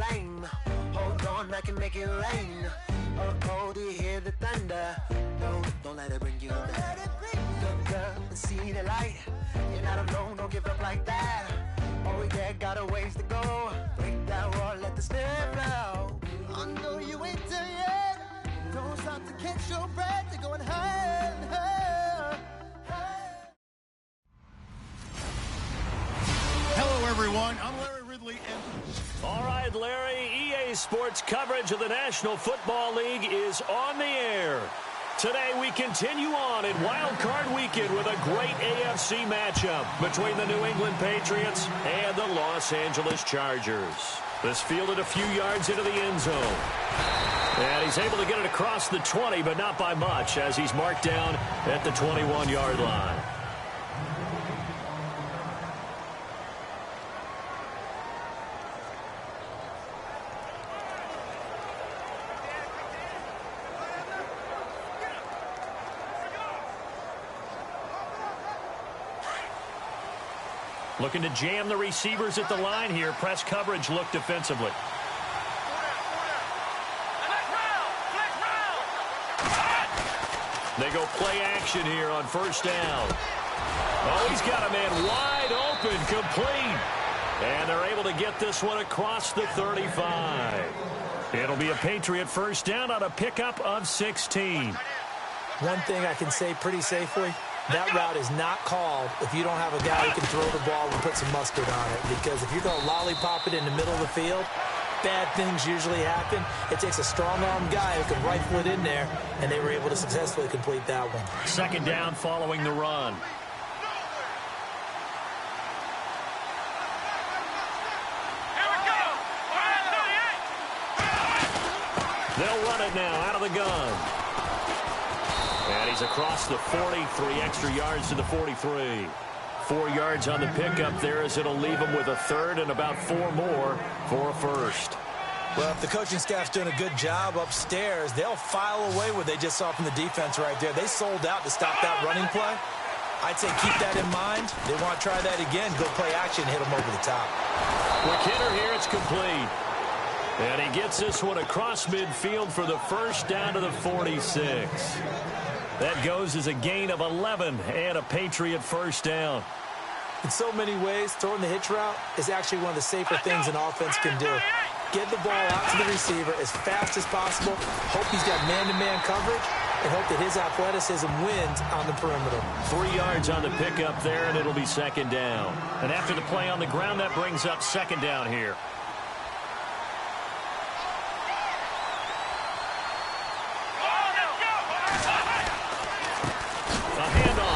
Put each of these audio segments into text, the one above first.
flame. Hold on, I can make it rain. Oh, do you hear the thunder? No, don't let it bring you down. Look up and see the light. You're not alone, don't give up like that. Oh yeah, got a ways to go. Break that wall, let the spirit flow. I know you ain't done yet. Don't stop to catch your breath. You're going higher and higher. Hello, everyone. I'm Larry Ridley. All right, Larry, EA Sports coverage of the National Football League is on the air. Today, we continue on in Wild Card Weekend with a great AFC matchup between the New England Patriots and the Los Angeles Chargers. This fielded a few yards into the end zone. And he's able to get it across the 20, but not by much, as he's marked down at the 21-yard line. Looking to jam the receivers at the line here. Press coverage look defensively. They go play action here on first down. Oh, he's got a man wide open, complete. And they're able to get this one across the 35. It'll be a Patriot first down on a pickup of 16. One thing I can say pretty safely, that route is not called if you don't have a guy who can throw the ball and put some mustard on it. Because if you're going to lollipop it in the middle of the field, bad things usually happen. It takes a strong-arm guy who can rifle it in there, and they were able to successfully complete that one. Second down following the run. They'll run it now out of the gun. And he's across the 40, 3 extra yards to the 43. 4 yards on the pickup there, as it'll leave him with a third and about 4 more for a first. Well, if the coaching staff's doing a good job upstairs, they'll file away what they just saw from the defense right there. They sold out to stop that running play. I'd say keep that in mind. They want to try that again, go play action, hit them over the top. Quick hitter here, it's complete. And he gets this one across midfield for the first down to the 46. That goes as a gain of 11 and a Patriot first down. In so many ways, throwing the hitch route is actually one of the safer things an offense can do. Get the ball out to the receiver as fast as possible, hope he's got man-to-man coverage, and hope that his athleticism wins on the perimeter. 3 yards on the pickup there, and it'll be second down. And after the play on the ground, that brings up second down here.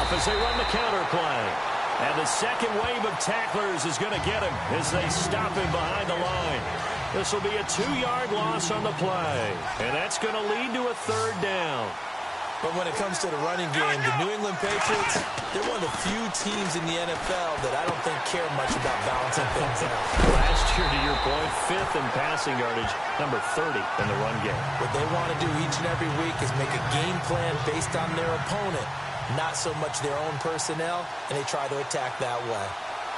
As they run the counter play. And the second wave of tacklers is going to get him as they stop him behind the line. This will be a 2-yard loss on the play. And that's going to lead to a third down. But when it comes to the running game, the New England Patriots, they're one of the few teams in the NFL that I don't think care much about balancing things out. Last year, to your point, 5th in passing yardage, number 30 in the run game. What they want to do each and every week is make a game plan based on their opponent, not so much their own personnel, and they try to attack that way.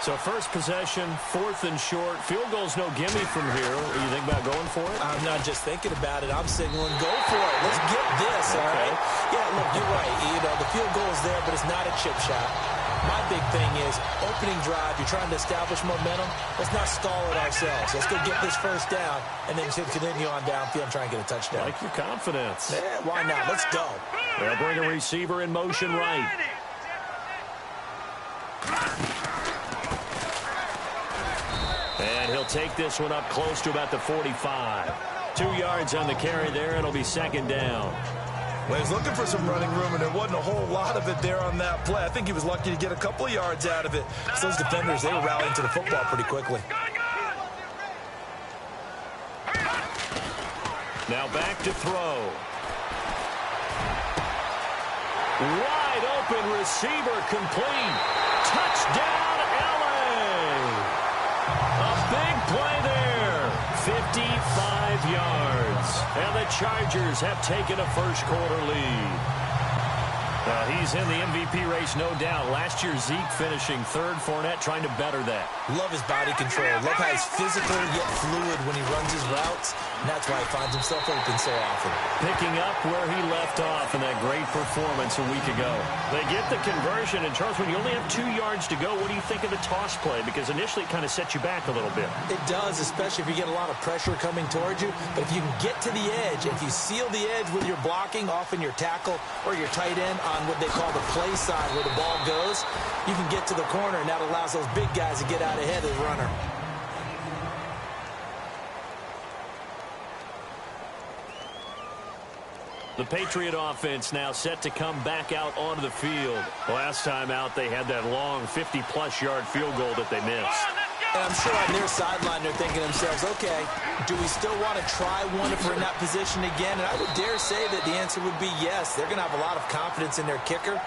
So first possession, 4th and short. Field goal's no gimme from here. You think about going for it? I'm not just thinking about it. I'm signaling, go for it. Let's get this, all right? Yeah, look, you're right. You know, the field goal is there, but it's not a chip shot. My big thing is opening drive. You're trying to establish momentum. Let's not stall it ourselves. Let's go get this first down and then continue on downfield and try and get a touchdown. Like your confidence. Yeah, why not? Let's go. They'll bring a receiver in motion right. And he'll take this one up close to about the 45. 2 yards on the carry there. It'll be second down. Well, he was looking for some running room, and there wasn't a whole lot of it there on that play. I think he was lucky to get a couple of yards out of it. So those defenders, they were rallying to the football pretty quickly. Now back to throw. Wide open receiver, complete. Touchdown, LA. A big play there. 55 yards. And the Chargers have taken a first quarter lead. Well, he's in the MVP race, no doubt. Last year, Zeke finishing third. Fournette trying to better that. Love his body control. Love how he's physical yet fluid when he runs his routes. And that's why he finds himself open so often. Picking up where he left off in that great performance a week ago. They get the conversion. And, Charles, when you only have 2 yards to go, what do you think of the toss play? Because initially it kind of sets you back a little bit. It does, especially if you get a lot of pressure coming towards you. But if you can get to the edge, if you seal the edge with your blocking, often your tackle or your tight end on what they call the play side where the ball goes, you can get to the corner, and that allows those big guys to get out ahead of the runner. The Patriot offense now set to come back out onto the field. Last time out, they had that long 50-plus yard field goal that they missed. And I'm sure on their sideline they're thinking to themselves, okay, do we still want to try one if we're in that position again? And I would dare say that the answer would be yes. They're going to have a lot of confidence in their kicker.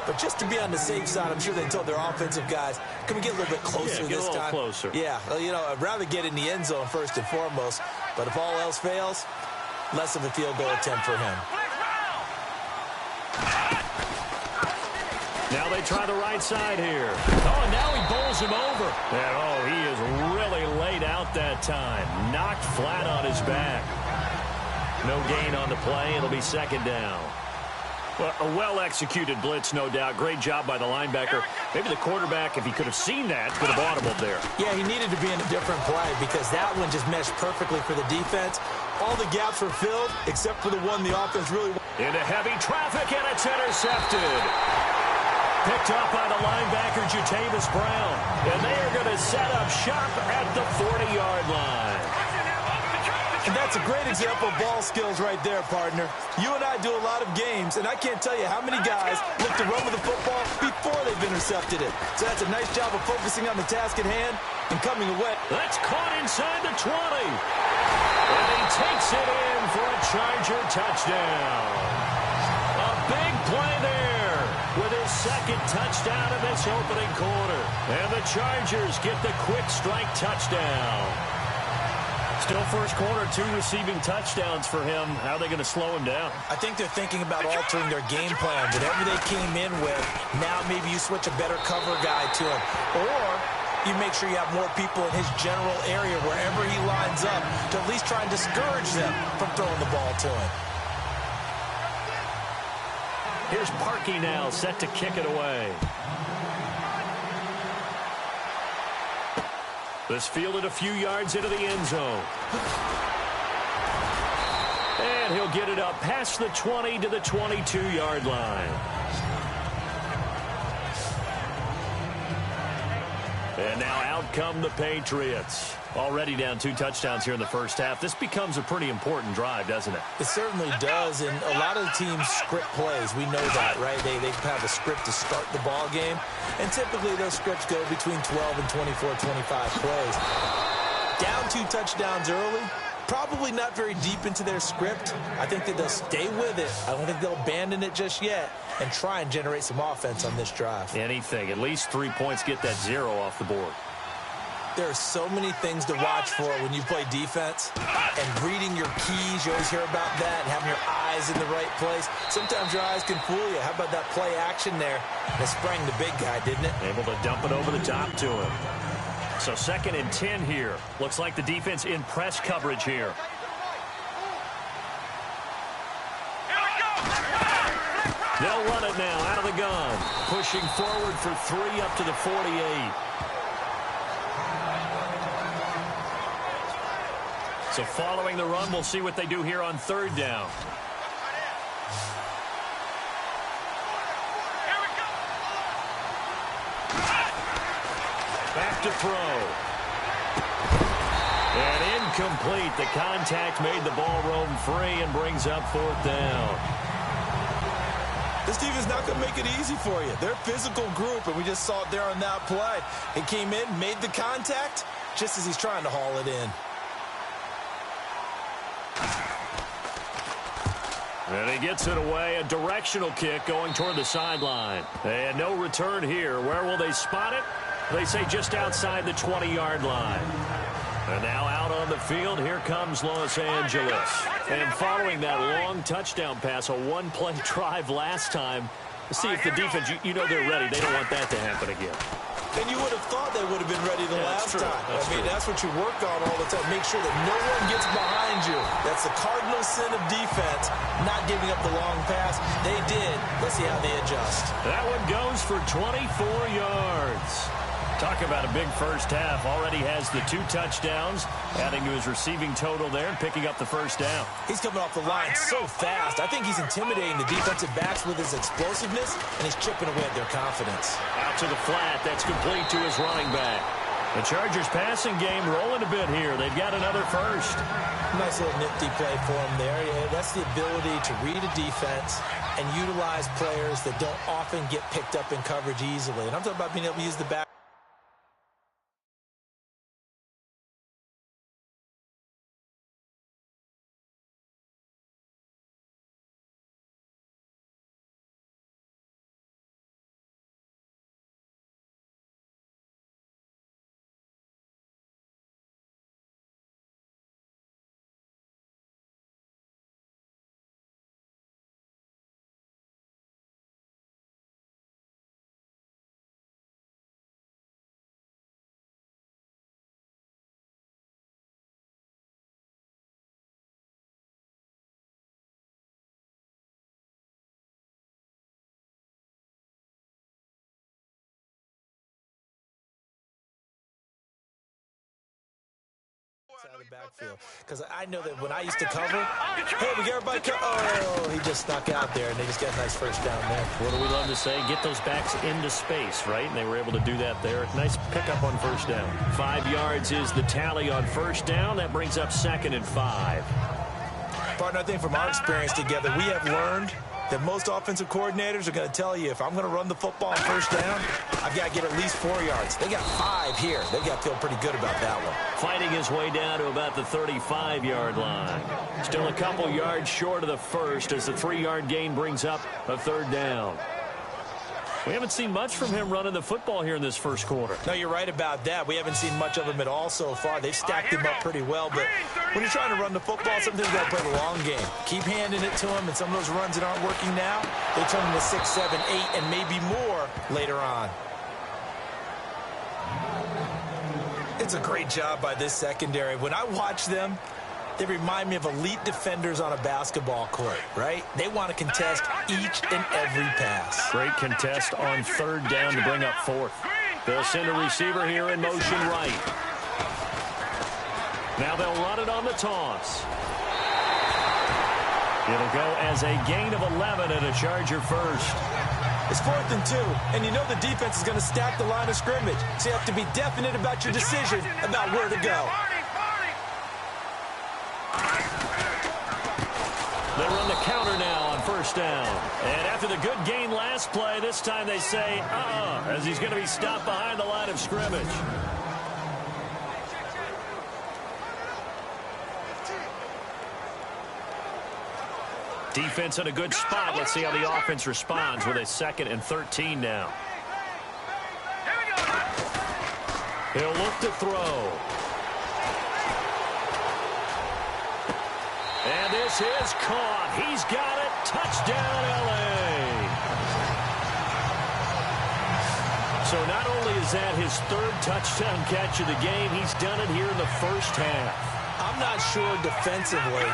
But just to be on the safe side, I'm sure they told their offensive guys, can we get a little bit closer this time? Closer. Yeah, well, you know, I'd rather get in the end zone first and foremost. But if all else fails, less of a field goal attempt for him. Now they try the right side here. Oh, and now he bowls him over. And, oh, he is really laid out that time. Knocked flat on his back. No gain on the play. It'll be second down. Well, a well-executed blitz, no doubt. Great job by the linebacker. Maybe the quarterback, if he could have seen that, could have audibled there. Yeah, he needed to be in a different play because that one just meshed perfectly for the defense. All the gaps were filled except for the one the offense really wanted. Into heavy traffic, and it's intercepted. Picked up by the linebacker, Jatavis Brown. And they are going to set up shop at the 40-yard line. And that's a great example of ball skills right there, partner. You and I do a lot of games, and I can't tell you how many guys look to run with the football before they've intercepted it. So that's a nice job of focusing on the task at hand and coming away. That's caught inside the 20. And he takes it in for a Charger touchdown. A big play there with his second touchdown in this opening quarter. And the Chargers get the quick strike touchdown. Still first quarter, 2 receiving touchdowns for him. How are they going to slow him down? I think they're thinking about altering their game plan. Whatever they came in with, now maybe you switch a better cover guy to him. Or you make sure you have more people in his general area wherever he lines up to at least try and discourage them from throwing the ball to him. Here's Parkey now, set to kick it away. This fielded a few yards into the end zone. And he'll get it up past the 20 to the 22-yard line. And now out come the Patriots. Already down 2 touchdowns here in the first half. This becomes a pretty important drive, doesn't it? It certainly does, and a lot of the teams script plays. We know that, right? They have a script to start the ball game, and typically those scripts go between 12 and 24, 25 plays. Down 2 touchdowns early, probably not very deep into their script. I think that they'll stay with it. I don't think they'll abandon it just yet and try and generate some offense on this drive. Anything. At least 3 points, get that 0 off the board. There are so many things to watch for when you play defense, and reading your keys, you always hear about that, and having your eyes in the right place. Sometimes your eyes can fool you. How about that play action there? That sprang the big guy, didn't it? Able to dump it over the top to him. So 2nd and 10 here. Looks like the defense in press coverage here. They'll run it now out of the gun. Pushing forward for 3 up to the 48. So following the run, we'll see what they do here on 3rd down. Back to throw. And incomplete. The contact made the ball roam free and brings up 4th down. This defense not going to make it easy for you. They're a physical group, and we just saw it there on that play. He came in, made the contact, just as he's trying to haul it in. And he gets it away. A directional kick going toward the sideline. And no return here. Where will they spot it? They say just outside the 20-yard line. And now out on the field, here comes Los Angeles. And following that long touchdown pass, a 1-play drive last time, See if the defense, you know they're ready. They don't want that to happen again. And you would have thought they would have been ready the last time. That's what you work on all the time. Make sure that no one gets behind you. That's the cardinal sin of defense, not giving up the long pass. They did. Let's see how they adjust. That one goes for 24 yards. Talk about a big first half. Already has the 2 touchdowns, adding to his receiving total there and picking up the first down. He's coming off the line so fast. I think he's intimidating the defensive backs with his explosiveness, and he's chipping away at their confidence. Out to the flat. That's complete to his running back. The Chargers passing game rolling a bit here. They've got another first. Nice little nifty play for him there. Yeah, that's the ability to read a defense and utilize players that don't often get picked up in coverage easily. And I'm talking about being able to use the back. Out of the backfield, because I know that when I used to cover, hey, we get everybody oh, he just snuck out there, and they just got a nice first down there. What do we love to say? Get those backs into space, right? And they were able to do that there. Nice pickup on first down. 5 yards is the tally on first down. That brings up 2nd and 5. Partner, I think from our experience together, we have learned that most offensive coordinators are going to tell you, if I'm going to run the football on first down, I've got to get at least 4 yards. They got 5 here. They got to feel pretty good about that one. Fighting his way down to about the 35-yard line. Still a couple yards short of the first as the 3-yard gain brings up a 3rd down. We haven't seen much from him running the football here in this first quarter. No, you're right about that. We haven't seen much of him at all so far. They've stacked him up pretty well, but when you're trying to run the football, sometimes you got to play the long game. Keep handing it to him, and some of those runs that aren't working now, they turn into 6, 7, 8, and maybe more later on. It's a great job by this secondary. When I watch them, they remind me of elite defenders on a basketball court, right? They want to contest each and every pass. Great contest on 3rd down to bring up 4th. They'll send a receiver here in motion right. Now they'll run it on the toss. It'll go as a gain of 11 and a Charger first. It's 4th and 2, and you know the defense is going to stack the line of scrimmage. So you have to be definite about your decision about where to go. They run the counter now on first down. And after the good gain last play, this time they say, as he's going to be stopped behind the line of scrimmage. Defense in a good spot. Let's see how the offense responds with a 2nd and 13 now. He'll look to throw. And this is caught. He's got it. Touchdown, L.A. So not only is that his 3rd touchdown catch of the game, he's done it here in the first half. I'm not sure defensively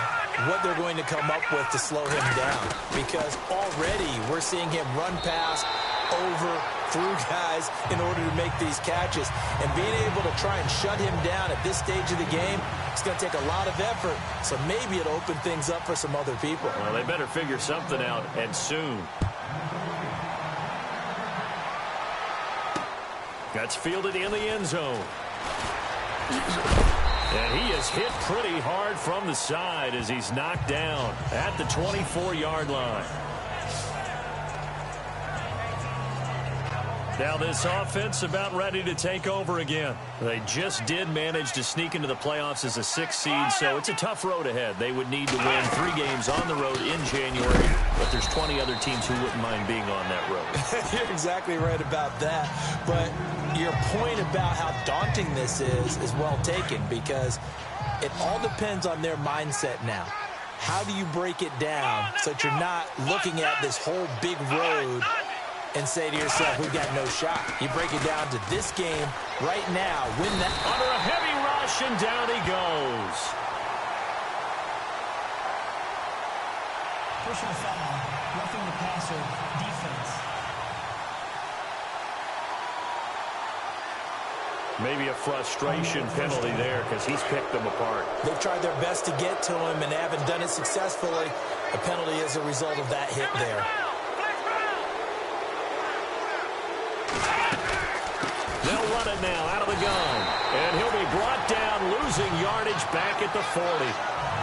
what they're going to come up with to slow him down, because already we're seeing him run past, over, through guys in order to make these catches. And being able to try and shut him down at this stage of the game, it's going to take a lot of effort. So maybe it'll open things up for some other people. Well, they better figure something out, and soon. That's fielded in the end zone. And he is hit pretty hard from the side as he's knocked down at the 24-yard line. Now this offense about ready to take over again. They just did manage to sneak into the playoffs as a 6th seed, so it's a tough road ahead. They would need to win 3 games on the road in January, but there's 20 other teams who wouldn't mind being on that road. You're exactly right about that. But your point about how daunting this is well taken, because it all depends on their mindset now. How do you break it down so that you're not looking at this whole big road and say to yourself, we've got no shot. You break it down to this game right now. Win that. Under a heavy rush, and down he goes. Personal foul, roughing the passer, defense. Maybe a frustration penalty there because he's picked them apart. They've tried their best to get to him and haven't done it successfully. A penalty is a result of that hit there. They'll run it now out of the gun. And he'll be brought down, losing yardage back at the 40.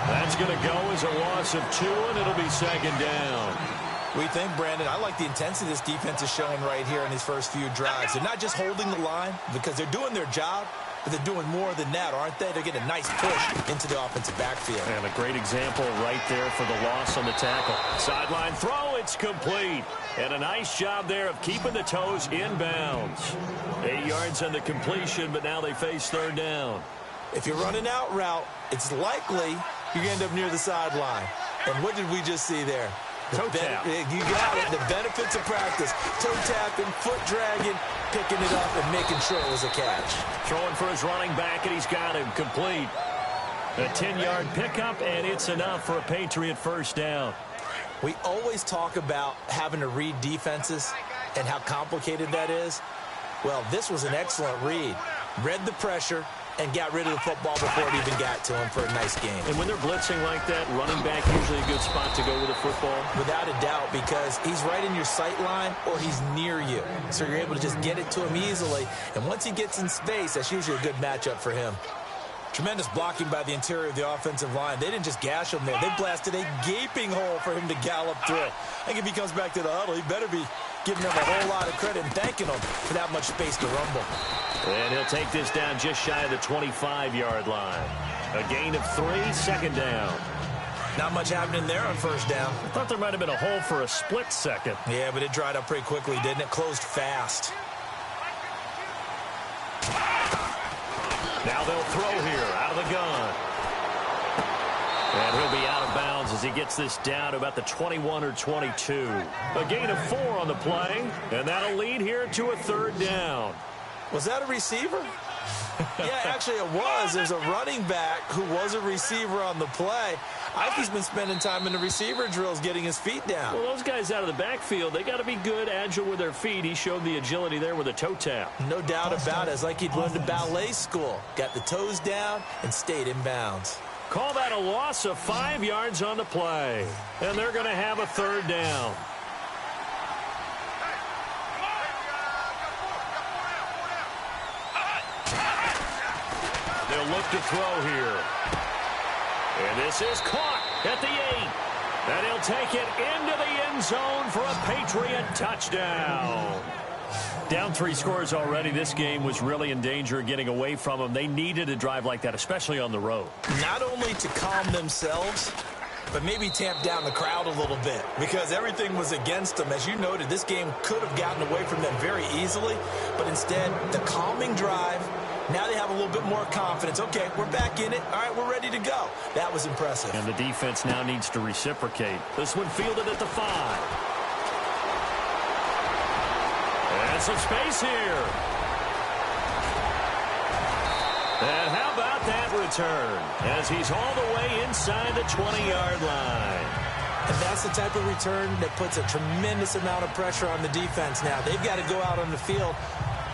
That's going to go as a loss of 2, and it'll be second down. We think, Brandon, I like the intensity this defense is showing right here in these first few drives. They're not just holding the line because they're doing their job, but they're doing more than that, aren't they? They're getting a nice push into the offensive backfield. And a great example right there for the loss on the tackle. Sideline throw, it's complete. And a nice job there of keeping the toes in bounds. 8 yards on the completion, but now they face third down. If you're running out route, it's likely you're going to end up near the sideline. And what did we just see there? Toe tap. You got it. The benefits of practice. Toe tapping, foot dragging, picking it up, and making sure it was a catch. Throwing for his running back, and he's got him complete. A 10-yard pickup, and it's enough for a Patriot first down. We always talk about having to read defenses and how complicated that is. Well, this was an excellent read. Read the pressure and got rid of the football before it even got to him for a nice game. And when they're blitzing like that, running back usually a good spot to go with the football? Without a doubt, because he's right in your sight line or he's near you. So you're able to just get it to him easily. And once he gets in space, that's usually a good matchup for him. Tremendous blocking by the interior of the offensive line. They didn't just gash him there. They blasted a gaping hole for him to gallop through. I think if he comes back to the huddle, he better be giving them a whole lot of credit and thanking them for that much space to rumble. And he'll take this down just shy of the 25-yard line. A gain of 3, second down. Not much happening there on first down. I thought there might have been a hole for a split second. Yeah, but it dried up pretty quickly, didn't it? Closed fast. Now they'll throw here out of the gun. And he'll be out of bounds as he gets this down to about the 21 or 22. A gain of 4 on the play, and that'll lead here to a third down. Was that a receiver? Yeah, actually it was. There's a running back who was a receiver on the play. I think he's been spending time in the receiver drills getting his feet down. Well, those guys out of the backfield, they got to be good, agile with their feet. He showed the agility there with a toe tap. No doubt about it. It's like he'd run to ballet school. Got the toes down and stayed in bounds. Call that a loss of 5 yards on the play. And they're going to have a third down. They'll look to throw here. And this is caught at the 8. And he'll take it into the end zone for a Patriot touchdown. Down 3 scores already. This game was really in danger of getting away from them. They needed a drive like that, especially on the road. Not only to calm themselves, but maybe tamp down the crowd a little bit because everything was against them. As you noted, this game could have gotten away from them very easily, but instead, the calming drive, now they have a little bit more confidence. Okay, we're back in it. All right, we're ready to go. That was impressive. And the defense now needs to reciprocate. This one fielded at the 5. And some space here. And how about that return as he's all the way inside the 20-yard line. And that's the type of return that puts a tremendous amount of pressure on the defense now. They've got to go out on the field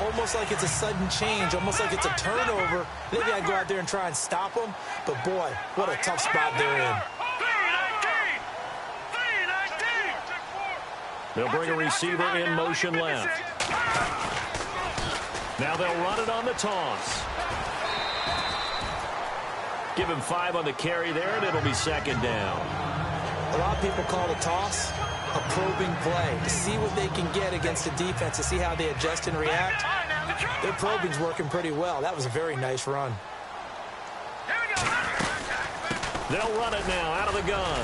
almost like it's a sudden change, almost like it's a turnover. They've got to go out there and try and stop them. But, boy, what a tough spot they're in. They'll bring a receiver in motion left. Now they'll run it on the toss. Give him 5 on the carry there, and it'll be second down. A lot of people call a toss a probing play to see what they can get against the defense, to see how they adjust and react. Their probing's working pretty well. That was a very nice run. They'll run it now out of the gun.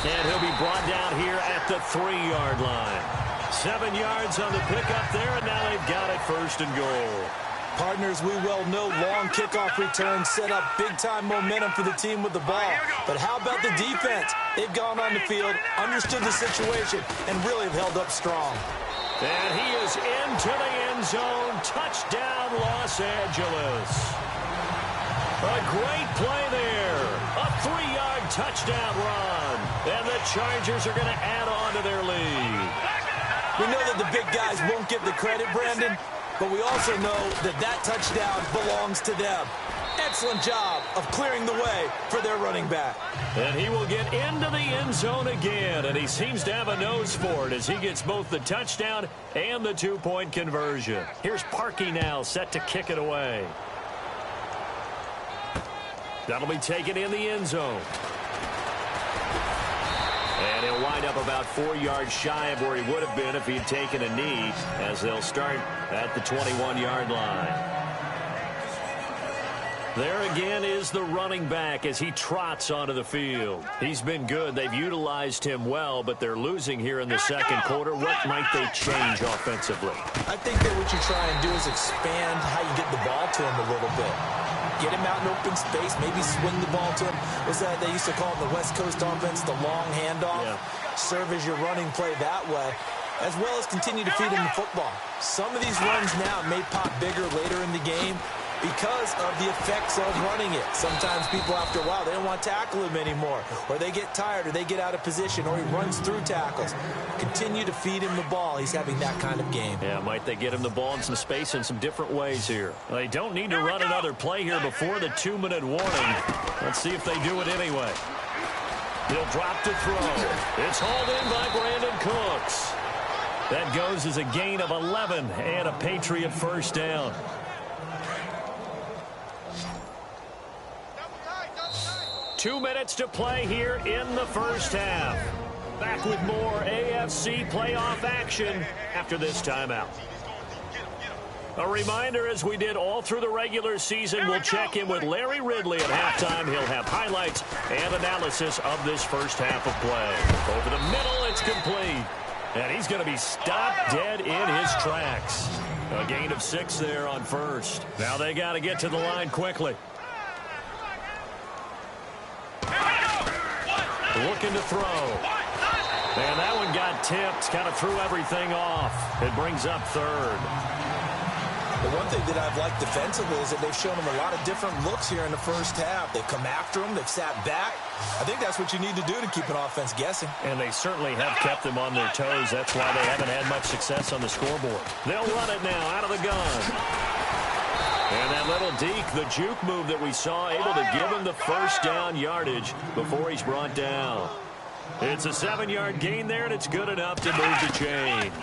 And he'll be brought down here at the 3-yard line. 7 yards on the pickup there, and now they've got it first and goal. Partners, we well know long kickoff returns set up big-time momentum for the team with the ball. But how about the defense? They've gone on the field, understood the situation, and really have held up strong. And he is into the end zone. Touchdown, Los Angeles. A great play there. A 3-yard touchdown run. And the Chargers are going to add on to their lead. We know that the big guys won't get the credit, Brandon, but we also know that that touchdown belongs to them. Excellent job of clearing the way for their running back. And he will get into the end zone again, and he seems to have a nose for it as he gets both the touchdown and the 2-point conversion. Here's Parkey now, set to kick it away. That'll be taken in the end zone. And he'll wind up about 4 yards shy of where he would have been if he'd taken a knee, as they'll start at the 21-yard line. There again is the running back as he trots onto the field. He's been good. They've utilized him well, but they're losing here in the second quarter. What might they change offensively? I think that what you try and do is expand how you get the ball to him a little bit. Get him out in open space, maybe swing the ball to him. Was that they used to call it the West Coast offense, the long handoff? Yeah. Serve as your running play that way, as well as continue to feed him the football. Some of these runs now may pop bigger later in the game because of the effects of running it. Sometimes people, after a while, they don't want to tackle him anymore, or they get tired, or they get out of position, or he runs through tackles. Continue to feed him the ball. He's having that kind of game. Yeah, might they get him the ball in some space in some different ways here? They don't need to run another play here before the 2-minute warning. Let's see if they do it anyway. He'll drop to throw. It's hauled in by Brandon Cooks. That goes as a gain of 11 and a Patriot first down. Two minutes to play here in the first half. Back with more AFC playoff action after this timeout. A reminder, as we did all through the regular season, we'll check in with Larry Ridley at halftime. He'll have highlights and analysis of this first half of play. Over the middle, it's complete. And he's going to be stopped dead in his tracks. A gain of 6 there on first. Now they got to get to the line quickly. Looking to throw. And that one got tipped, kind of threw everything off. It brings up third. The one thing that I've liked defensively is that they've shown him a lot of different looks here in the first half. They've come after him. They've sat back. I think that's what you need to do to keep an offense guessing. And they certainly have kept them on their toes. That's why they haven't had much success on the scoreboard. They'll run it now out of the gun. And that little deke, the juke move that we saw, able to give him the first down yardage before he's brought down. It's a 7-yard gain there, and it's good enough to move the chains.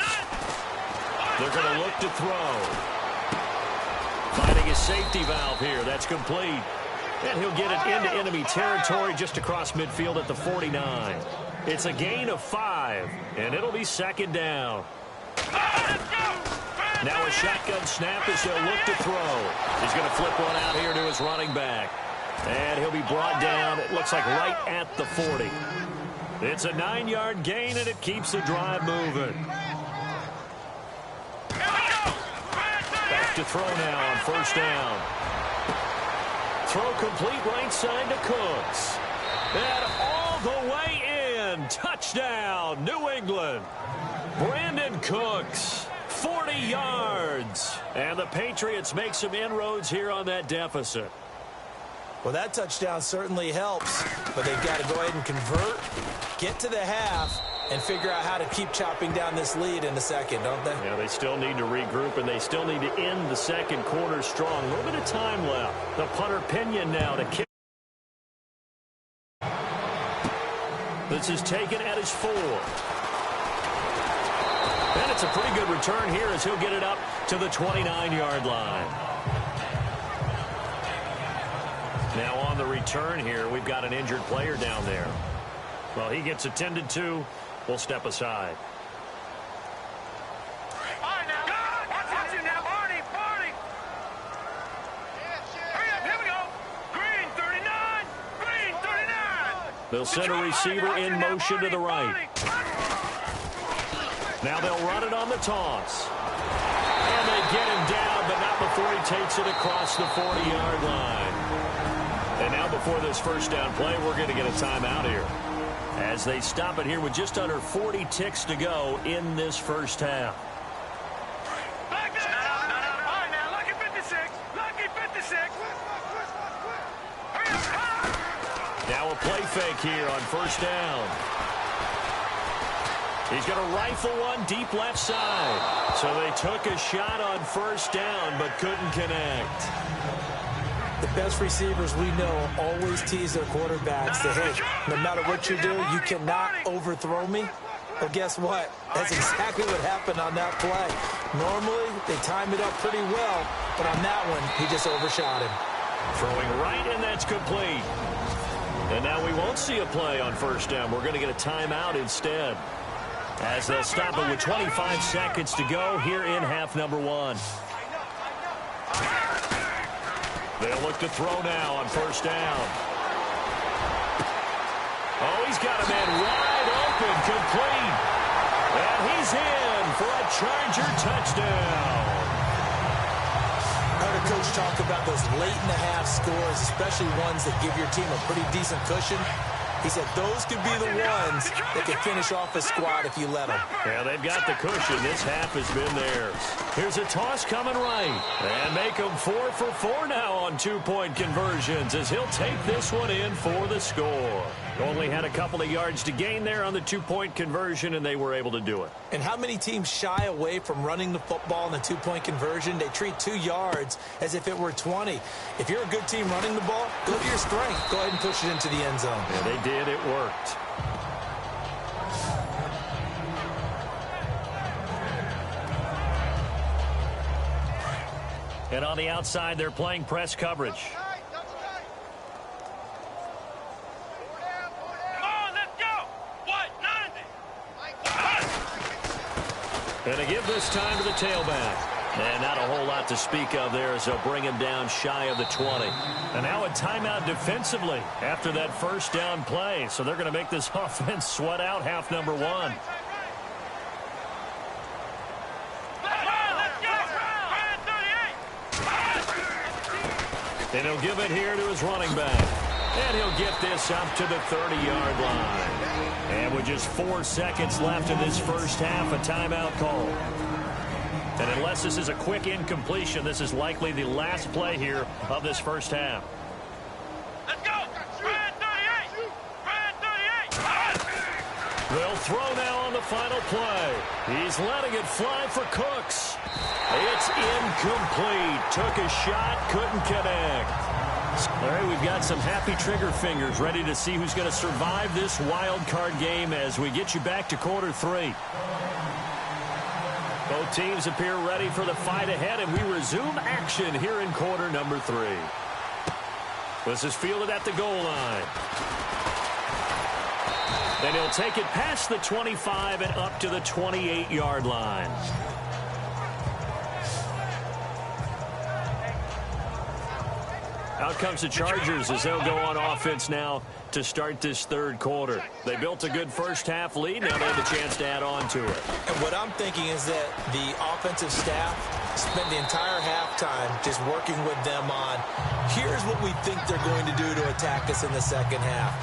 They're going to look to throw. Finding his safety valve here. That's complete. And he'll get it into enemy territory just across midfield at the 49. It's a gain of 5, and it'll be second down. Now a shotgun snap as he'll look to throw. He's going to flip one out here to his running back. And he'll be brought down, it looks like right at the 40. It's a 9-yard gain, and it keeps the drive moving. Back to throw now on first down. Throw complete right side to Cooks. And all the way in. Touchdown, New England. Brandon Cooks. 40 yards. And the Patriots make some inroads here on that deficit. Well, that touchdown certainly helps, but they've got to go ahead and convert, get to the half, and figure out how to keep chopping down this lead in the second, don't they? Yeah, they still need to regroup, and they still need to end the second quarter strong. A little bit of time left. The punter Pinion now to kick. This is taken at his 4. And it's a pretty good return here as he'll get it up to the 29-yard line. Now on the return here, we've got an injured player down there. Well, he gets attended to. We'll step aside. They'll send a receiver in motion to the right. Now they'll run it on the toss. And they get him down, but not before he takes it across the 40-yard line. And now before this first down play, we're going to get a timeout here, as they stop it here with just under 40 ticks to go in this first half. Now a play fake here on first down. He's going to rifle one deep left side. So they took a shot on first down but couldn't connect. The best receivers we know always tease their quarterbacks that, hey, no matter what you do, you cannot overthrow me. Well, guess what? That's exactly what happened on that play. Normally, they time it up pretty well, but on that one, he just overshot him. Throwing right, and that's complete. And now we won't see a play on first down. We're going to get a timeout instead, as they'll stop it with 25 seconds to go here in half number one. They'll look to throw now on first down. Oh, he's got a man wide open, complete. And he's in for a Charger touchdown. I heard a coach talk about those late-in-the-half scores, especially ones that give your team a pretty decent cushion. He said those could be the ones that can finish off a squad if you let them. Yeah, they've got the cushion. This half has been theirs. Here's a toss coming right. And make them 4 for 4 now on two-point conversions, as he'll take this one in for the score. Only had a couple of yards to gain there on the two-point conversion, and they were able to do it. And how many teams shy away from running the football in the two-point conversion? They treat 2 yards as if it were 20. If you're a good team running the ball, go to your strength. Go ahead and push it into the end zone. Yeah, they did. It worked. And on the outside, they're playing press coverage. And they give this time to the tailback. And not a whole lot to speak of there, as they'll bring him down shy of the 20. And now a timeout defensively after that first down play. So they're going to make this offense sweat out half number one. And he'll give it here to his running back. And he'll get this up to the 30-yard line. And with just 4 seconds left in this first half, a timeout call. And unless this is a quick incompletion, this is likely the last play here of this first half. Let's go! Brad 38! Brad 38! They'll throw now on the final play. He's letting it fly for Cooks. It's incomplete. Took a shot, couldn't connect. All right, we've got some happy trigger fingers ready to see who's going to survive this wild card game as we get you back to quarter three. Both teams appear ready for the fight ahead, and we resume action here in quarter number three. This is fielded at the goal line. Then he'll take it past the 25 and up to the 28-yard line. Out comes the Chargers as they'll go on offense now to start this third quarter. They built a good first half lead. Now they have a chance to add on to it. And what I'm thinking is that the offensive staff spent the entire halftime just working with them on, here's what we think they're going to do to attack us in the second half.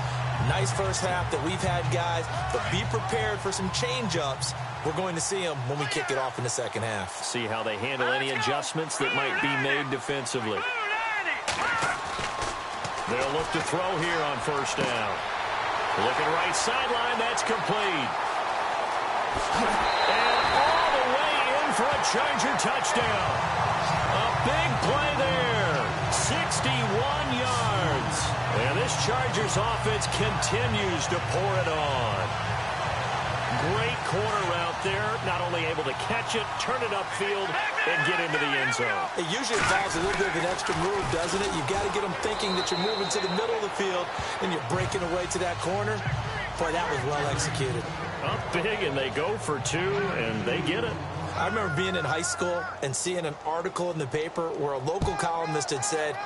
Nice first half that we've had, guys, but be prepared for some change-ups. We're going to see them when we kick it off in the second half. See how they handle any adjustments that might be made defensively. They'll look to throw here on first down. Looking right sideline, that's complete. And all the way in for a Charger touchdown. A big play there. 61 yards. And this Chargers offense continues to pour it on. Great corner route there. Not only able to catch it, turn it upfield, and get into the end zone. It usually involves a little bit of an extra move, doesn't it? You've got to get them thinking that you're moving to the middle of the field and you're breaking away to that corner. Boy, that was well executed. Up big, and they go for two, and they get it. I remember being in high school and seeing an article in the paper where a local columnist had said,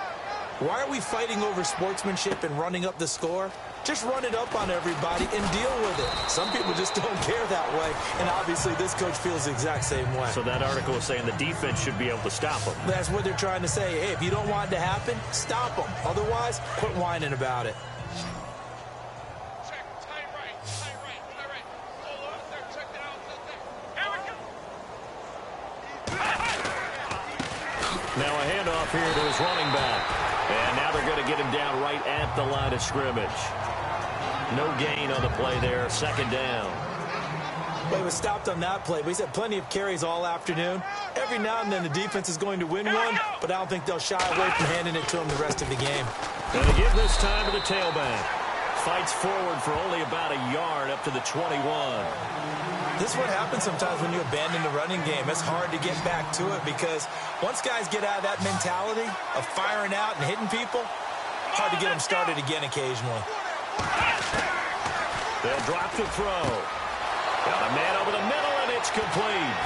Why are we fighting over sportsmanship and running up the score? Just run it up on everybody and deal with it. Some people just don't care that way, and obviously this coach feels the exact same way. So that article is saying the defense should be able to stop them. That's what they're trying to say. Hey, if you don't want it to happen, stop them. Otherwise, quit whining about it. Now a handoff here to his running back. And now they're going to get him down right at the line of scrimmage. No gain on the play there. Second down. Well, he was stopped on that play, but he's had plenty of carries all afternoon. Every now and then the defense is going to win one, but I don't think they'll shy away from handing it to him the rest of the game. And they give this time to the tailback. Fights forward for only about a yard up to the 21. This is what happens sometimes when you abandon the running game. It's hard to get back to it because once guys get out of that mentality of firing out and hitting people, hard to get them started again occasionally. They'll drop to throw. Got a man over the middle, and it's complete.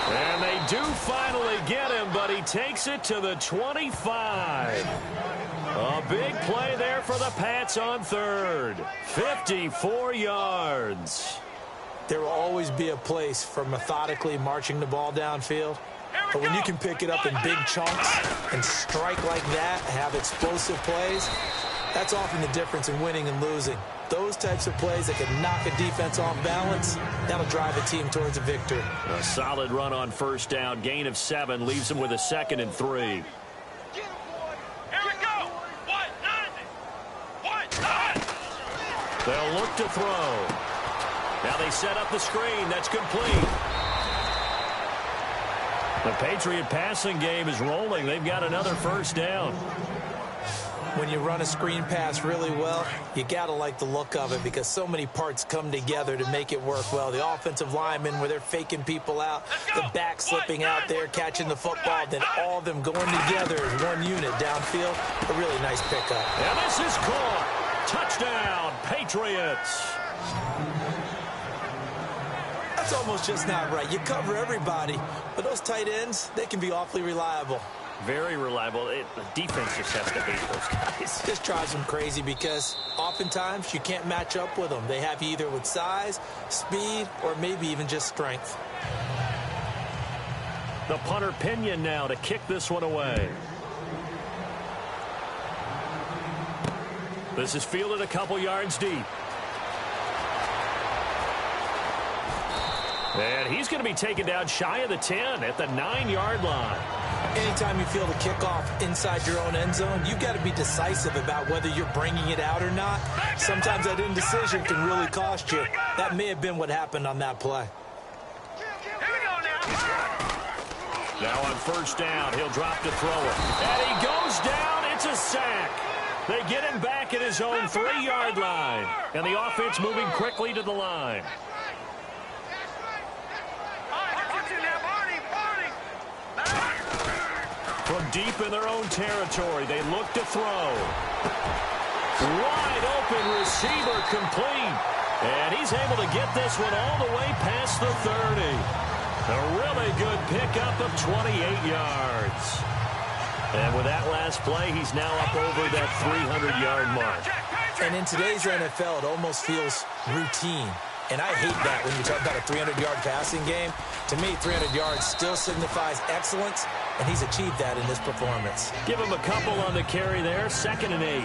And they do finally get him, but he takes it to the 25. A big play there for the Pats on third. 54 yards. There will always be a place for methodically marching the ball downfield. But when you can pick it up in big chunks and strike like that, have explosive plays, that's often the difference in winning and losing. Those types of plays that can knock a defense off balance, that'll drive a team towards a victory. A solid run on first down. Gain of 7 leaves them with a 2nd and 3. Here we go. They'll look to throw. Now they set up the screen. That's complete. The Patriot passing game is rolling. They've got another first down. When you run a screen pass really well, you got to like the look of it because so many parts come together to make it work well. The offensive linemen where they're faking people out, the back slipping out there, catching the football, then all of them going together as one unit downfield. A really nice pickup. And this is caught. Touchdown, Patriots. That's almost just not right. You cover everybody, but those tight ends, they can be awfully reliable. Very reliable. The defense just has to hate those guys. Just drives them crazy because oftentimes you can't match up with them. They have you either with size, speed, or maybe even just strength. The punter Pinion now to kick this one away. This is fielded a couple yards deep. And he's going to be taken down shy of the 10 at the 9-yard line. Anytime you field a kickoff inside your own end zone, you've got to be decisive about whether you're bringing it out or not. Sometimes that indecision can really cost you. That may have been what happened on that play. Now on first down, he'll drop to throw it. And he goes down. It's a sack. They get him back at his own 3-yard line. And the offense moving quickly to the line. From deep in their own territory, they look to throw. Wide open receiver complete. And he's able to get this one all the way past the 30. A really good pickup of 28 yards. And with that last play, he's now up over that 300-yard mark. And in today's NFL, it almost feels routine. And I hate that when you talk about a 300-yard passing game. To me, 300 yards still signifies excellence, and he's achieved that in this performance. Give him a couple on the carry there, 2nd and 8.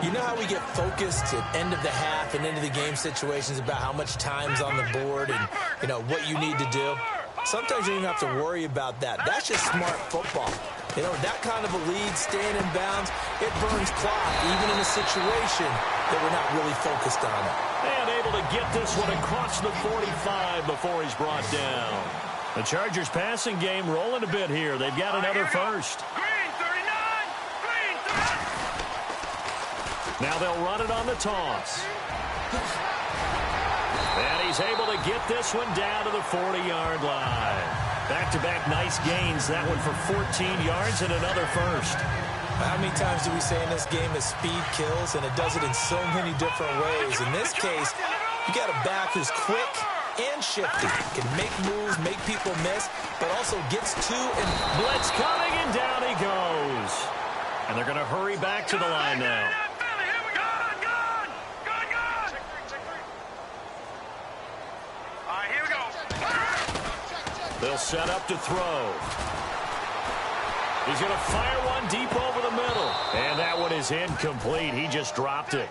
You know how we get focused at end of the half and into the game situations about how much time's on the board and, you know, what you need to do? Sometimes you don't even have to worry about that. That's just smart football. You know, that kind of a lead, staying in bounds, it burns clock, even in a situation that we're not really focused on it. And able to get this one across the 45 before he's brought down. The Chargers passing game rolling a bit here. They've got another first. Green 39! Green 39! Now they'll run it on the toss. And he's able to get this one down to the 40-yard line. Back-to-back nice gains. That one for 14 yards and another first. How many times do we say in this game that speed kills, and it does it in so many different ways? In this case, you got a back who's quick and shifty. Can make moves, make people miss, but also gets to and... Blitz coming, and down he goes. And they're going to hurry back to the line now. They'll set up to throw. He's going to fire one deep over the middle. And that one is incomplete. He just dropped it.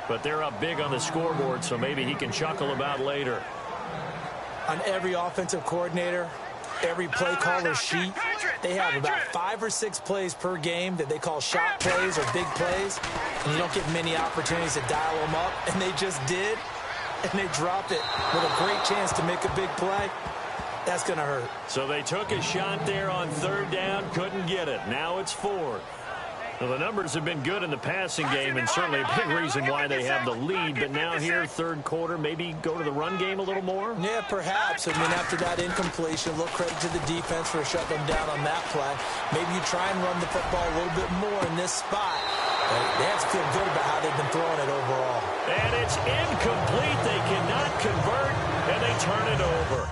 But they're up big on the scoreboard, so maybe he can chuckle about later. On every offensive coordinator, every play caller sheet, they have about 5 or 6 plays per game that they call shot plays or big plays. And you don't get many opportunities to dial them up. And they just did. And they dropped it with a great chance to make a big play. That's going to hurt. So they took a shot there on 3rd down, couldn't get it. Now it's 4th. Well, the numbers have been good in the passing game, and certainly a big reason why they have the lead. But now here, 3rd quarter, maybe go to the run game a little more? Yeah, perhaps. I mean, after that incompletion, a little credit to the defense for shutting them down on that play. Maybe you try and run the football a little bit more in this spot. But they have to feel good about how they've been throwing it overall. And it's incomplete. They cannot convert, and they turn it over.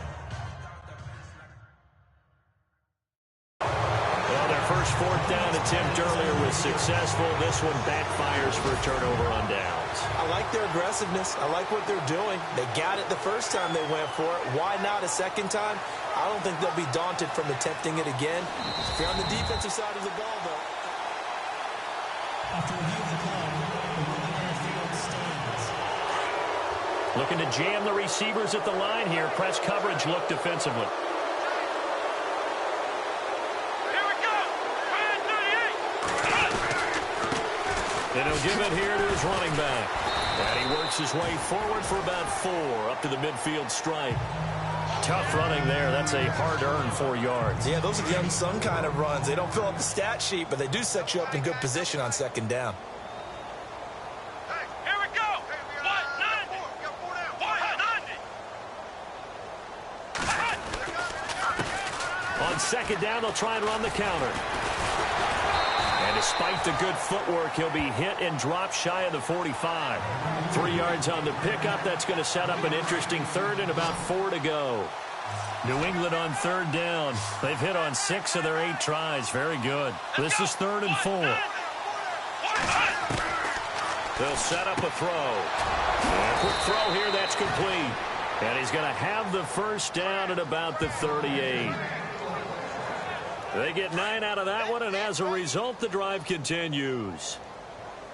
First 4th down attempt earlier was successful. This one backfires for a turnover on downs. I like their aggressiveness. I like what they're doing. They got it the first time they went for it. Why not a second time? I don't think they'll be daunted from attempting it again. If you're on the defensive side of the ball, though. After review of the play, the ruling on the field stands. Looking to jam the receivers at the line here. Press coverage look defensively. And he'll give it here to his running back. And he works his way forward for about 4 up to the midfield stripe. Tough running there. That's a hard-earned 4 yards. Yeah, those are the unsung kind of runs. They don't fill up the stat sheet, but they do set you up in good position on 2nd down. Here we go. 190. 190. On 2nd down, they'll try and run the counter. And despite the good footwork, he'll be hit and dropped shy of the 45. 3 yards on the pickup. That's going to set up an interesting 3rd and about 4 to go. New England on 3rd down. They've hit on 6 of their 8 tries. Very good. This is 3rd and 4. They'll set up a throw. And a quick throw here. That's complete. And he's going to have the first down at about the 38. They get 9 out of that one, and as a result, the drive continues.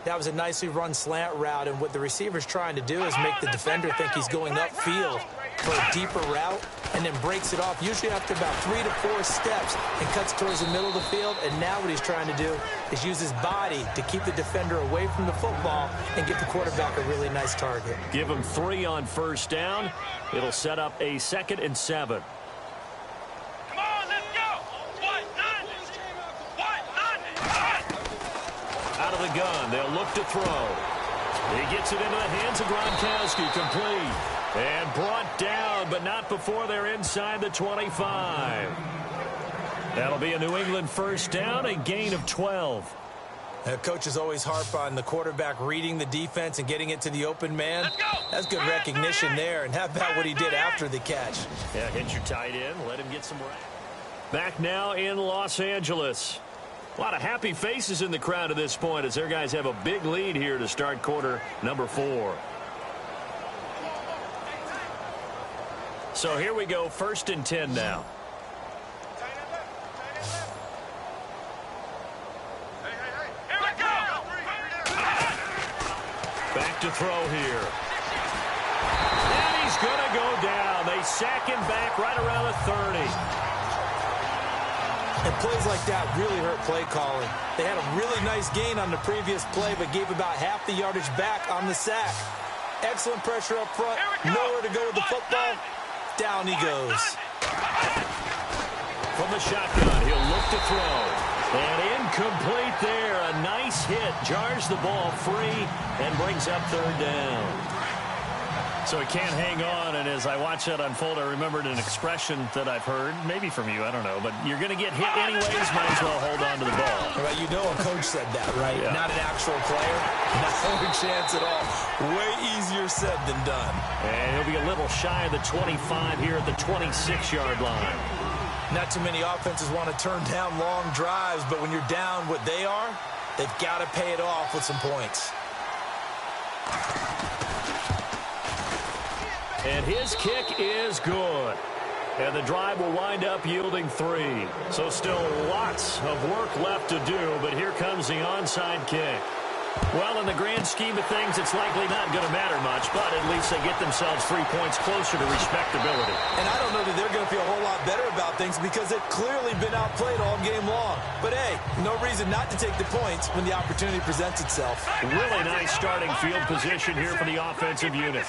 That was a nicely run slant route, and what the receiver's trying to do is make the defender think he's going upfield for a deeper route, and then breaks it off, usually after about 3 to 4 steps, and cuts towards the middle of the field. And now what he's trying to do is use his body to keep the defender away from the football and get the quarterback a really nice target. Give him 3 on 1st down. It'll set up a 2nd and 7. Out of the gun, they'll look to throw. He gets it into the hands of Gronkowski, complete. And brought down, but not before they're inside the 25. That'll be a New England 1st down, a gain of 12. Coaches always harp on the quarterback reading the defense and getting it to the open man. That's good recognition there. And how about what he did after the catch? Yeah, hit your tight end, let him get some rest. Back now in Los Angeles. A lot of happy faces in the crowd at this point as their guys have a big lead here to start quarter number 4. So here we go, 1st and 10 now. Back to throw here. And he's going to go down. They sack him back right around the 30. And plays like that really hurt play calling. They had a really nice gain on the previous play, but gave about half the yardage back on the sack. Excellent pressure up front. Nowhere to go with the football. Down he goes. From the shotgun, he'll look to throw. And incomplete there. A nice hit. Jars the ball free and brings up 3rd down. So he can't hang on, and as I watch that unfold, I remembered an expression that I've heard, maybe from you, I don't know, but you're going to get hit anyways, might as well hold on to the ball. Right, you know a coach said that, right? Yeah. Not an actual player. Not a chance at all. Way easier said than done. And he'll be a little shy of the 25 here at the 26-yard line. Not too many offenses want to turn down long drives, but when you're down what they are, They've got to pay it off with some points. And his kick is good. And the drive will wind up yielding 3. So still lots of work left to do, but here comes the onside kick. Well, in the grand scheme of things, it's likely not going to matter much, but at least they get themselves 3 points closer to respectability. And I don't know that they're going to feel a whole lot better about things because they've clearly been outplayed all game long. But, hey, no reason not to take the points when the opportunity presents itself. Really nice starting field position here for the offensive unit.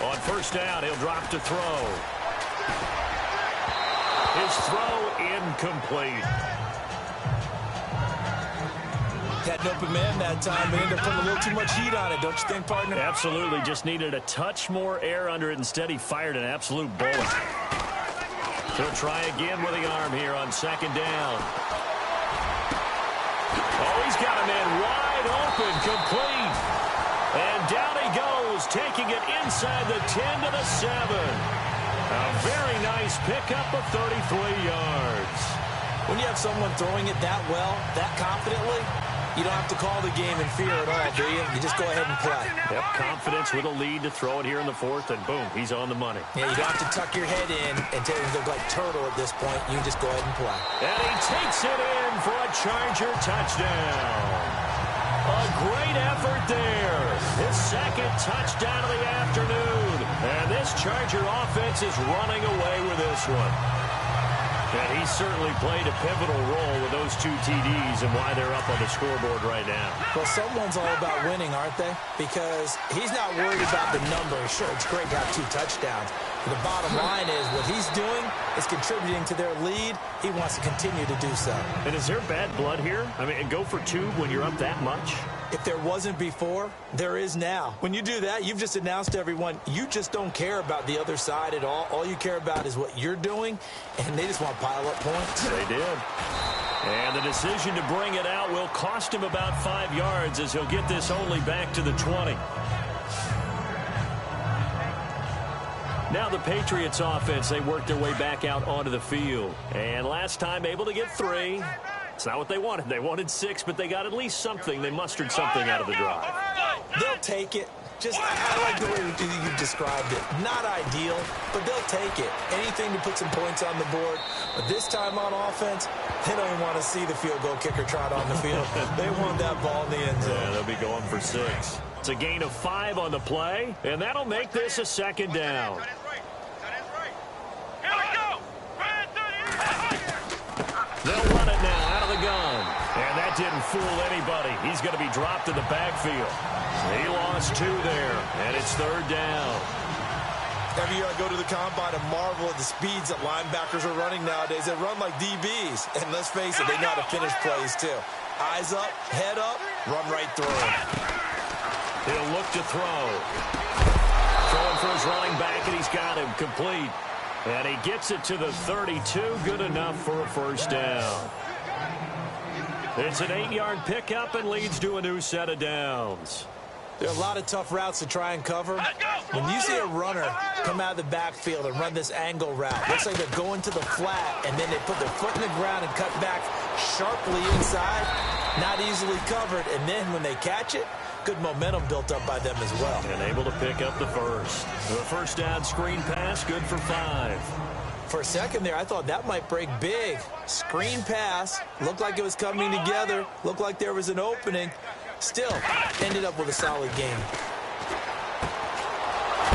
On first down, he'll drop to throw. His throw incomplete. Had an open man that time, but ended up putting a little too much heat on it, don't you think, partner? Absolutely. Just needed a touch more air under it. Instead, he fired an absolute bullet. He'll try again with the arm here on second down. Oh, he's got a man wide open, complete. And down he goes, taking it inside the 10 to the 7. A very nice pickup of 33 yards. When you have someone throwing it that well, that confidently, you don't have to call the game in fear at all, do you? You just go ahead and play. Yep, confidence with a lead to throw it here in the 4th, and boom, he's on the money. Yeah, you don't have to tuck your head in and look like turtle at this point. You just go ahead and play. And he takes it in for a Charger touchdown. A great effort there. His second touchdown of the afternoon. And this Charger offense is running away with this one. And he certainly played a pivotal role with those 2 TDs and why they're up on the scoreboard right now. Well, someone's all about winning, aren't they? Because he's not worried about the numbers. Sure, it's great to have 2 touchdowns. But the bottom line is what he's doing is contributing to their lead. He wants to continue to do so. And is there bad blood here? I mean, go for 2 when you're up that much? If there wasn't before, there is now. When you do that, you've just announced to everyone, you just don't care about the other side at all. All you care about is what you're doing, and they just want to pile up points. They did. And the decision to bring it out will cost him about 5 yards as he'll get this only back to the 20. Now the Patriots offense, they work their way back out onto the field. And last time able to get 3. It's not what they wanted. They wanted 6, but they got at least something. They mustered something out of the drive. They'll take it. I like the way you described it. Not ideal, but they'll take it. Anything to put some points on the board. But this time on offense, they don't even want to see the field goal kicker trot on the field. They want that ball in the end zone. Yeah, they'll be going for 6. It's a gain of 5 on the play, and that'll make this a second down. They'll run it now out of the gun. And that didn't fool anybody. He's going to be dropped in the backfield. He lost 2 there, and it's 3rd down. Every year I go to the combine and marvel at the speeds that linebackers are running nowadays. They run like DBs. And let's face it, they know how to finish plays too. Eyes up, head up, run right through him. He'll look to throw. Throwing for his running back, and he's got him complete. And he gets it to the 32. Good enough for a first down. It's an 8-yard pickup and leads to a new set of downs. There are a lot of tough routes to try and cover. When you see a runner come out of the backfield and run this angle route, looks like they're going to the flat, and then they put their foot in the ground and cut back sharply inside, not easily covered. And then when they catch it, good momentum built up by them as well. And able to pick up the first. The first down screen pass, good for 5. For a second there, I thought that might break big. Screen pass, looked like it was coming together, looked like there was an opening. Still, ended up with a solid game.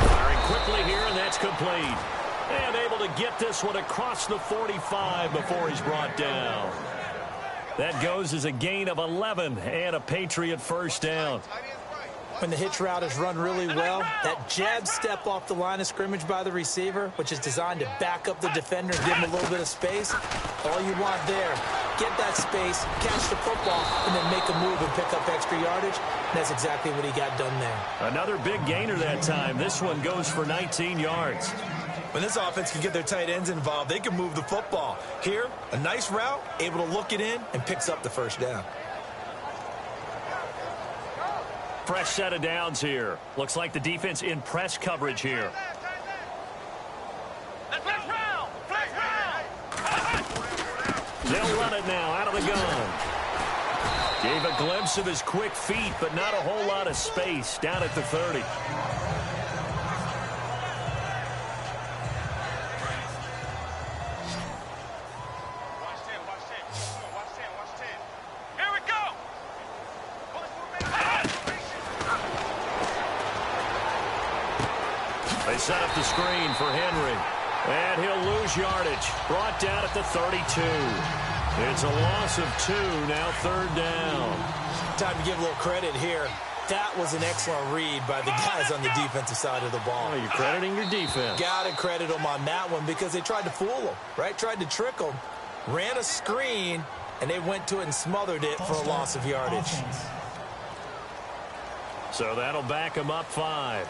Firing quickly here, and that's complete. And able to get this one across the 45 before he's brought down. That goes as a gain of 11 and a Patriot first down. When the hitch route is run really well, that jab step off the line of scrimmage by the receiver, which is designed to back up the defender and give him a little bit of space, all you want there, get that space, catch the football, and then make a move and pick up extra yardage. And that's exactly what he got done there. Another big gainer that time. This one goes for 19 yards. When this offense can get their tight ends involved, they can move the football. Here, a nice route, able to look it in, and picks up the first down. Fresh set of downs here. Looks like the defense in press coverage here. They'll run it now out of the gun. Gave a glimpse of his quick feet, but not a whole lot of space down at the 30. They set up the screen for Henry. And he'll lose yardage. Brought down at the 32. It's a loss of 2, now 3rd down. Time to give a little credit here. That was an excellent read by the guys on the defensive side of the ball. Oh, you're crediting your defense. Got to credit them on that one because they tried to fool them, right? Tried to trick them. Ran a screen, and they went to it and smothered it for a loss of yardage. So that'll back them up 5.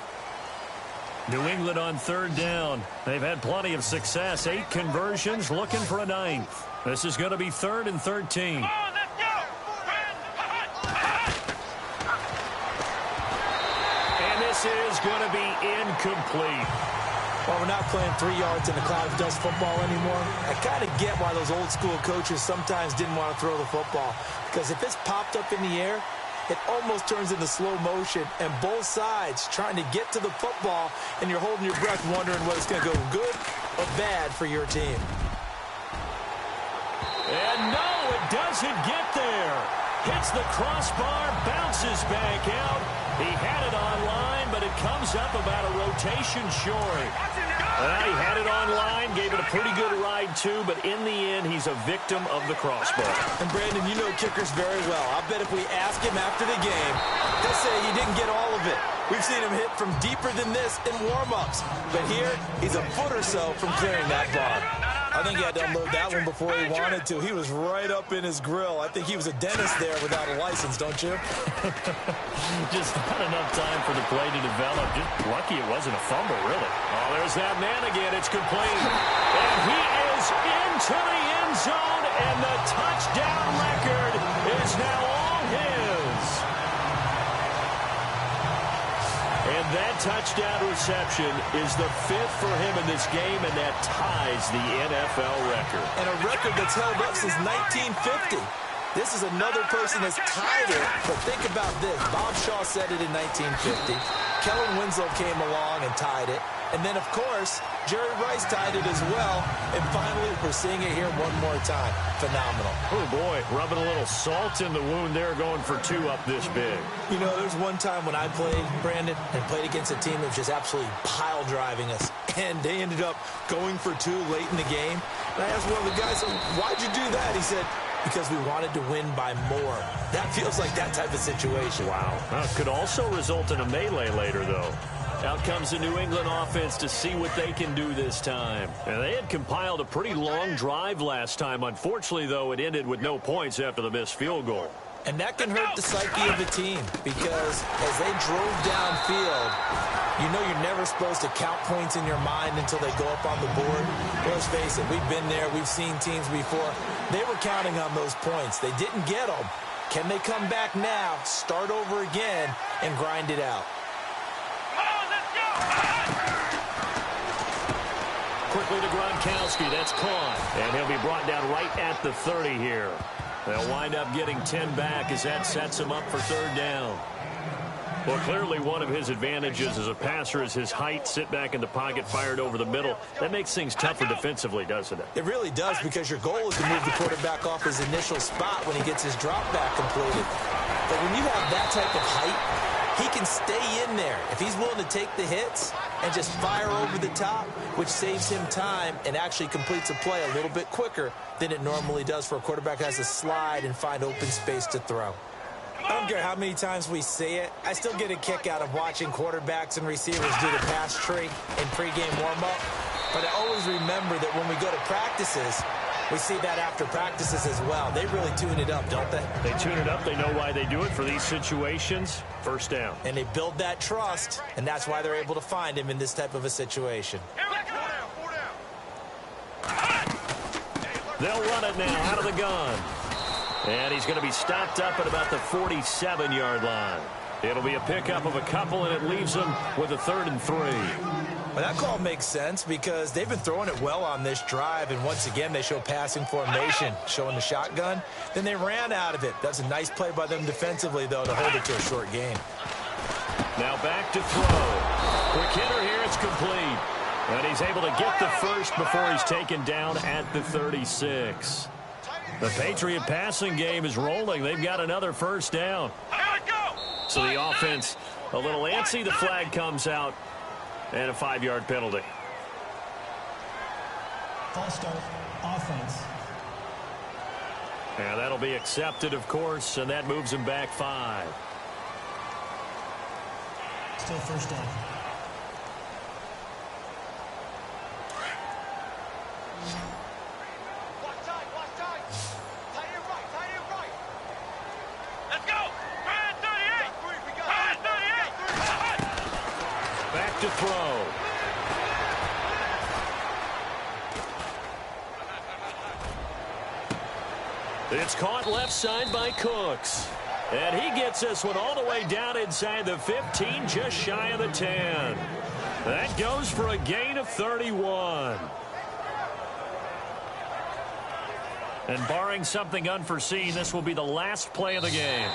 New England on 3rd down. They've had plenty of success. 8 conversions, looking for a 9th. This is going to be 3rd and 13. And this is going to be incomplete. Well, we're not playing 3 yards in a cloud of dust football anymore. I kind of get why those old school coaches sometimes didn't want to throw the football. Because if it's popped up in the air, it almost turns into slow motion, and both sides trying to get to the football, and you're holding your breath wondering whether it's going to go good or bad for your team. And no, it doesn't get there. Hits the crossbar, bounces back out. He had it online, but it comes up about a rotation short. He had it online, gave it a pretty good ride too, but in the end, he's a victim of the crossbar. And Brandon, you know kickers very well. I bet if we ask him after the game, he'll say he didn't get all of it. We've seen him hit from deeper than this in warm-ups. But here, he's a foot or so from clearing that bar. I think he had to unload that one before he wanted to. He was right up in his grill. I think he was a dentist there without a license, don't you? Just not enough time for the play to develop. Just lucky it wasn't a fumble, really. Oh, there's that man again. It's complete. And he is into the end zone, and the touchdown record is now all his. And that touchdown reception is the 5th for him in this game, and that ties the NFL record. And a record that's held up since 1950. This is another person that's tied it, but think about this. Bob Shaw said it in 1950. Kellen Winslow came along and tied it. And then, of course, Jerry Rice tied it as well. And finally, we're seeing it here one more time. Phenomenal. Oh, boy, rubbing a little salt in the wound there, going for 2 up this big. You know, there's one time when I played, Brandon, and played against a team that was just absolutely pile driving us. And they ended up going for 2 late in the game. And I asked one of the guys, why'd you do that? He said, because we wanted to win by more. That feels like that type of situation. Wow. Could also result in a melee later, though. Out comes the New England offense to see what they can do this time. And they had compiled a pretty long drive last time. Unfortunately, though, it ended with no points after the missed field goal. And that can hurt the psyche of a team because as they drove downfield, you know you're never supposed to count points in your mind until they go up on the board. Let's face it, we've been there. We've seen teams before. They were counting on those points. They didn't get them. Can they come back now, start over again, and grind it out? Quickly to Gronkowski. That's caught. And he'll be brought down right at the 30 here. They'll wind up getting 10 back as that sets him up for 3rd down. Well, clearly one of his advantages as a passer is his height. Sit back in the pocket, fired over the middle. That makes things tougher defensively, doesn't it? It really does, because your goal is to move the quarterback off his initial spot when he gets his drop back completed. But when you have that type of height, he can stay in there if he's willing to take the hits and just fire over the top, which saves him time and actually completes a play a little bit quicker than it normally does for a quarterback who has to slide and find open space to throw. I don't care how many times we see it. I still get a kick out of watching quarterbacks and receivers do the pass tree in pregame warm-up. But I always remember that when we go to practices, we see that after practices as well. They really tune it up, don't they? They tune it up. They know why they do it for these situations. 1st down. And they build that trust, and that's why they're able to find him in this type of a situation. They'll run it now out of the gun. And he's going to be stopped up at about the 47-yard line. It'll be a pickup of a couple, and it leaves him with a 3rd and 3. Well, that call makes sense because they've been throwing it well on this drive, and once again they show passing formation, showing the shotgun. Then they ran out of it. That's a nice play by them defensively, though, to hold it to a short game. Now back to throw. Quick hitter here, it's complete. And he's able to get the first before he's taken down at the 36. The Patriot passing game is rolling. They've got another first down. So the offense a little antsy. The flag comes out. And a 5-yard penalty. False start, offense. And that'll be accepted, of course, and that moves him back 5. Still first down. Watch tight. Tight it right. Let's go. Ryan 38. Ryan 38. Back to throw. It's caught left side by Cooks. And he gets this one all the way down inside the 15, just shy of the 10. That goes for a gain of 31. And barring something unforeseen, this will be the last play of the game.